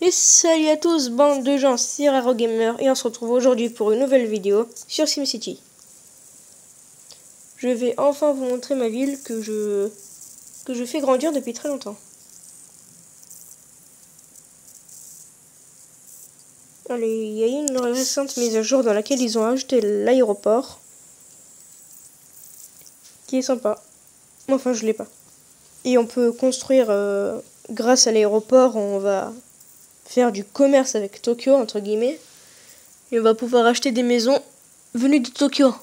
Et salut à tous, bande de gens, c'est RaroGamer et on se retrouve aujourd'hui pour une nouvelle vidéo sur SimCity. Je vais enfin vous montrer ma ville que je fais grandir depuis très longtemps. Allez, il y a une récente mise à jour dans laquelle ils ont ajouté l'aéroport, qui est sympa. Enfin, je l'ai pas. Et on peut construire, grâce à l'aéroport, on va faire du commerce avec Tokyo, entre guillemets. Et on va pouvoir acheter des maisons venues de Tokyo.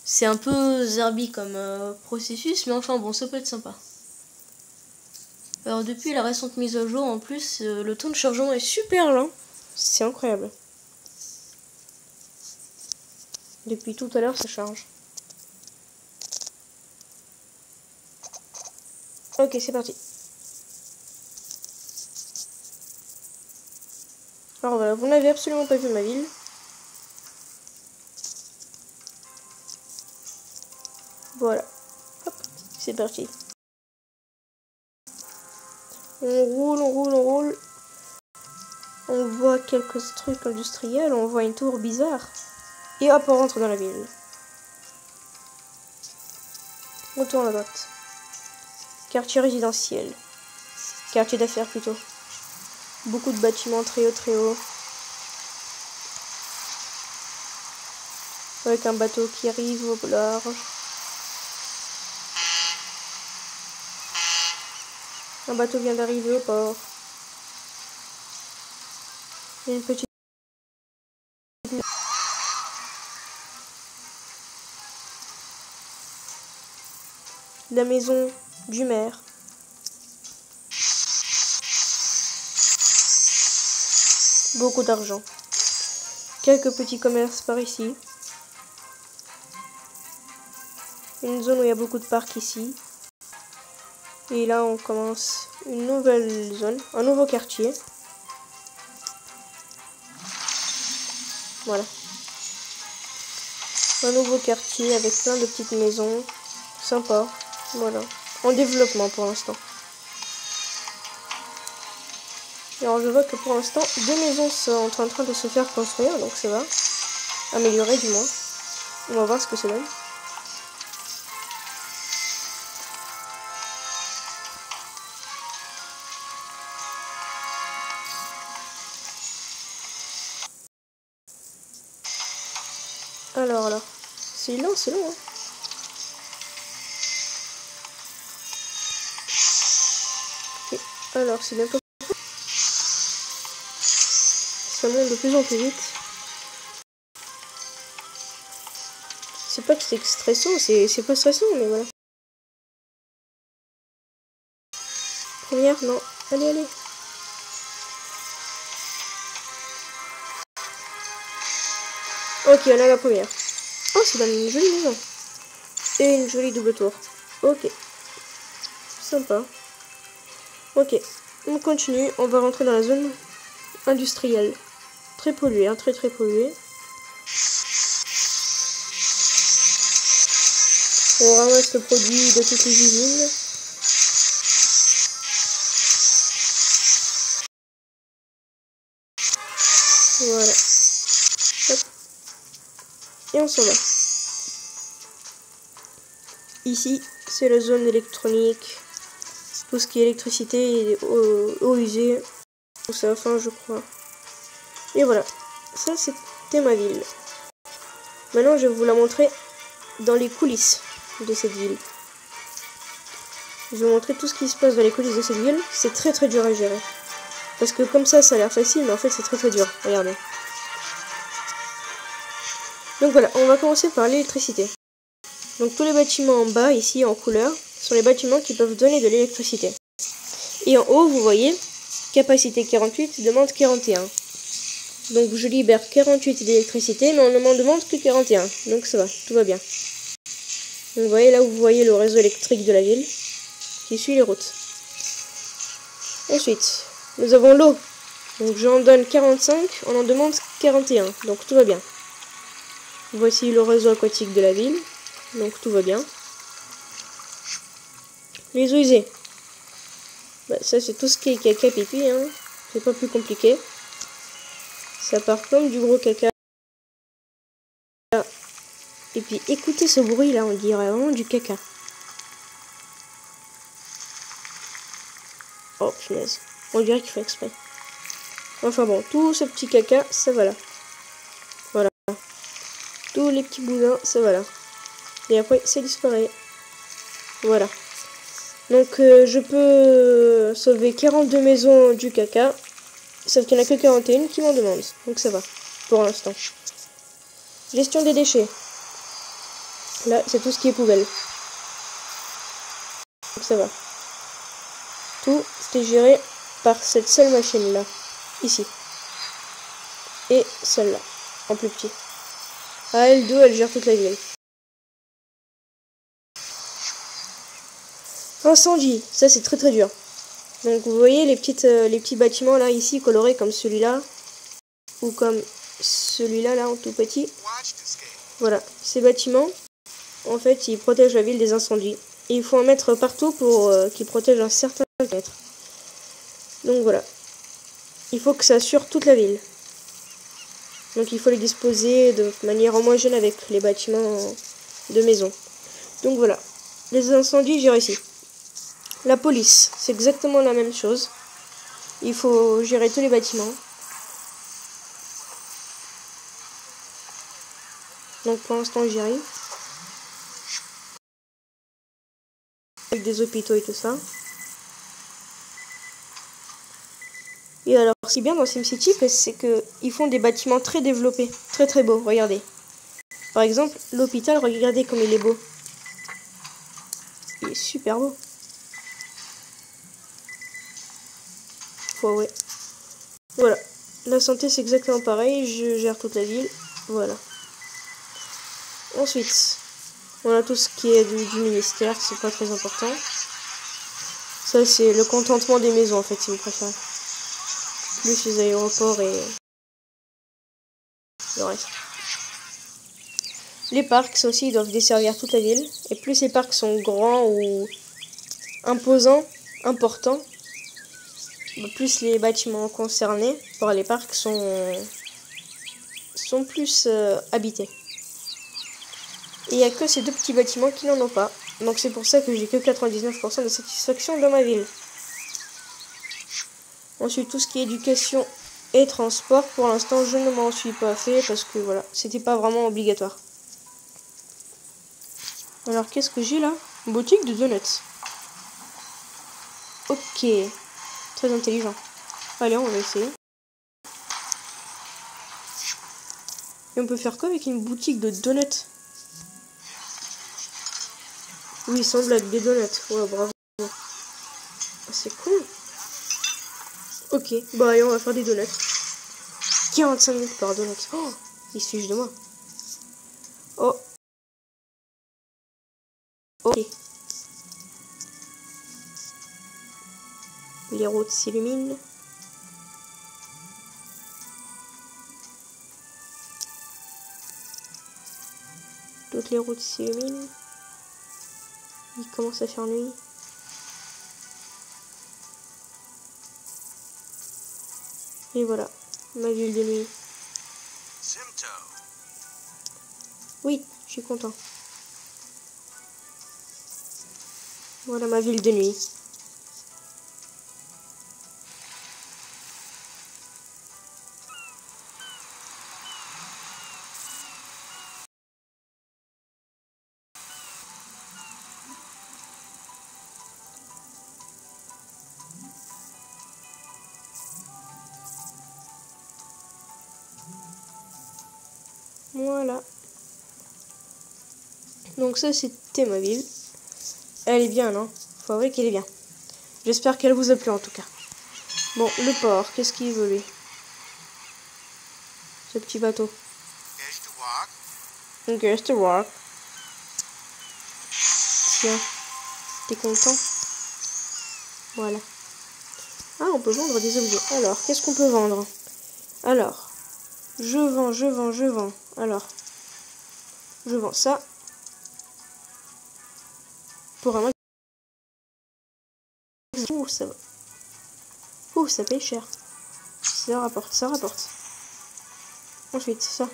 C'est un peu zerbi comme processus, mais enfin bon, ça peut être sympa. Alors depuis la récente mise à jour, en plus, le temps de chargement est super lent. C'est incroyable. Depuis tout à l'heure, ça charge. Ok, c'est parti. Alors voilà, vous n'avez absolument pas vu ma ville. Voilà. Hop, c'est parti. On roule, on roule, on roule. On voit quelques trucs industriels, on voit une tour bizarre. Et hop, on rentre dans la ville. On tourne à droite. Quartier résidentiel. Quartier d'affaires plutôt. Beaucoup de bâtiments très hauts, très hauts. Avec un bateau qui arrive au large. Un bateau vient d'arriver au port. Et une petite... La maison du maire. Beaucoup d'argent. Quelques petits commerces par ici. Une zone où il y a beaucoup de parcs ici. Et là, on commence une nouvelle zone, un nouveau quartier. Voilà. Un nouveau quartier avec plein de petites maisons. Sympa. Voilà. En développement pour l'instant. Alors je vois que pour l'instant, 2 maisons sont en train de se faire construire. Donc ça va. Améliorer du moins. On va voir ce que ça donne. Alors. C'est long, hein. Okay. Alors, c'est bientôt. Ça monte de plus en plus vite. C'est pas que c'est stressant, c'est pas stressant, mais voilà. Première, non. Allez. Ok, on a la première. Oh, c'est dans une jolie maison. Et une jolie double tour. Ok. Sympa. Ok. On continue. On va rentrer dans la zone industrielle. Très polluée, hein, très polluée. On ramasse le produit de toutes les usines. Voilà. Hop. Et on s'en va. Ici, c'est la zone électronique. Tout ce qui est électricité et eau usée. Tout ça, enfin, je crois. Et voilà. Ça, c'était ma ville. Maintenant, je vais vous la montrer dans les coulisses de cette ville. Je vais vous montrer tout ce qui se passe dans les coulisses de cette ville. C'est très dur à gérer. Parce que comme ça a l'air facile, mais en fait, c'est très dur. Regardez. Donc voilà, on va commencer par l'électricité. Donc tous les bâtiments en bas, ici en couleur, sont les bâtiments qui peuvent donner de l'électricité. Et en haut, vous voyez, capacité 48, demande 41. Donc je libère 48 d'électricité, mais on ne m'en demande que 41. Donc ça va, tout va bien. Donc vous voyez là où vous voyez le réseau électrique de la ville, qui suit les routes. Ensuite, nous avons l'eau. Donc j'en donne 45, on en demande 41. Donc tout va bien. Voici le réseau aquatique de la ville. Donc tout va bien. Les eaux usées. Bah, ça, c'est tout ce qui est caca pipi, hein. C'est pas plus compliqué. Ça part comme du gros caca. Et puis, écoutez ce bruit là, on dirait vraiment du caca. Oh, punaise. On dirait qu'il fait exprès. Enfin bon, tout ce petit caca, ça va là. Voilà. Tous les petits boudins, ça va là. Et après, ça disparaît. Voilà. Donc, je peux sauver 42 maisons du caca. Sauf qu'il n'y en a que 41 qui m'en demandent. Donc ça va, pour l'instant. Gestion des déchets. Là, c'est tout ce qui est poubelle. Donc ça va. Tout, c'était géré par cette seule machine-là. Ici. Et celle-là, en plus petit. À elle deux, elle gère toute la ville. Incendie, ça c'est très très dur. Donc vous voyez les petits bâtiments là, ici, colorés comme celui-là. Ou comme celui-là, là, en tout petit. Voilà, ces bâtiments, en fait, ils protègent la ville des incendies. Et il faut en mettre partout pour qu'ils protègent un certain mètre. Donc voilà. Il faut que ça assure toute la ville. Donc il faut les disposer de manière homogène avec les bâtiments de maison. Donc voilà. Les incendies, j'ai réussi. La police, c'est exactement la même chose. Il faut gérer tous les bâtiments. Donc pour l'instant, j'y arrive. Avec des hôpitaux et tout ça. Et alors, ce qui est bien dans SimCity, c'est qu'ils font des bâtiments très développés, très très beaux, regardez. Par exemple, l'hôpital, regardez comme il est beau. Il est super beau. Ouais. Voilà. La santé, c'est exactement pareil, je gère toute la ville. Voilà. Ensuite, on a tout ce qui est du ministère, c'est pas très important. Ça, c'est le contentement des maisons, en fait, si vous préférez. Plus les aéroports et le reste. Les parcs, ça aussi, ils doivent desservir toute la ville. Et plus les parcs sont grands ou imposants, importants, plus les bâtiments concernés par les parcs sont plus habités. Et il n'y a que ces deux petits bâtiments qui n'en ont pas. Donc c'est pour ça que j'ai que 99% de satisfaction dans ma ville. Ensuite, tout ce qui est éducation et transport, pour l'instant, je ne m'en suis pas fait parce que voilà, c'était pas vraiment obligatoire. Alors, qu'est-ce que j'ai là? Boutique de donuts. Ok. Très intelligent. Allez, on va essayer. Et on peut faire quoi avec une boutique de donuts? Oui, sans blague, des donuts. Ouais, bravo. C'est cool. Ok, bah allez, on va faire des donuts. 45 minutes par donut. Oh, il se fiche de moi. Oh. Ok. Les routes s'illuminent. Toutes les routes s'illuminent. Il commence à faire nuit. Et voilà, ma ville de nuit. Oui, je suis content. Voilà ma ville de nuit. Voilà. Donc ça, c'était ma ville. Elle est bien, non? Faut avouer qu'elle est bien. J'espère qu'elle vous a plu en tout cas. Bon, le port, qu'est-ce qu'il veut lui? Ce petit bateau. Goes to work. Tiens, t'es content? Voilà. Ah, on peut vendre des objets. Alors, qu'est-ce qu'on peut vendre? Alors, je vends. Alors, je vends ça. Pour un magasin. Ouh, ça va. Ouh, ça paye cher. Ça rapporte, ça rapporte. Ensuite, ça.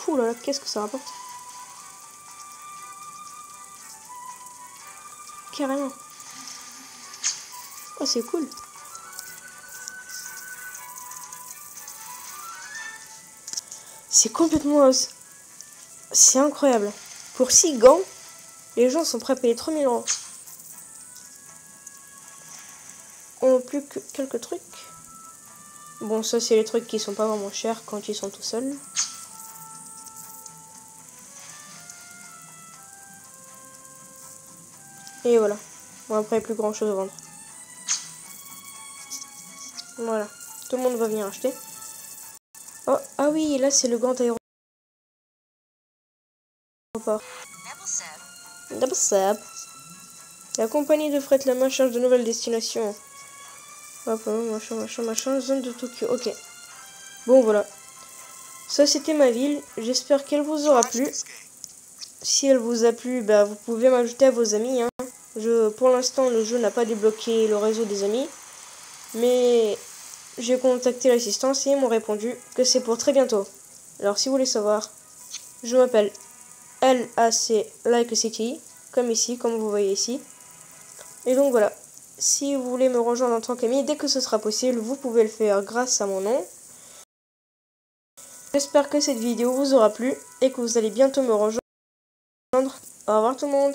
Ouh là là, qu'est-ce que ça rapporte? Carrément. Oh, c'est cool. C'est complètement... C'est incroyable. Pour 6 gants, les gens sont prêts à payer 3000 euros. On n'a plus que quelques trucs. Bon, ça, c'est les trucs qui sont pas vraiment chers quand ils sont tout seuls. Et voilà. Bon, après, plus grand chose à vendre. Voilà. Tout le monde va venir acheter. Oh, ah oui, là, c'est le grand aéroport. Double Sab. La compagnie de fret la main cherche de nouvelles destinations. Hop, machin, zone de Tokyo. Ok. Bon, voilà. Ça, c'était ma ville. J'espère qu'elle vous aura plu. Si elle vous a plu, bah, vous pouvez m'ajouter à vos amis. Hein. Pour l'instant, le jeu n'a pas débloqué le réseau des amis. Mais j'ai contacté l'assistance et ils m'ont répondu que c'est pour très bientôt. Alors, si vous voulez savoir, je m'appelle LAC Like City, comme ici, comme vous voyez ici. Et donc voilà, si vous voulez me rejoindre en tant qu'ami, dès que ce sera possible, vous pouvez le faire grâce à mon nom. J'espère que cette vidéo vous aura plu et que vous allez bientôt me rejoindre. Au revoir tout le monde.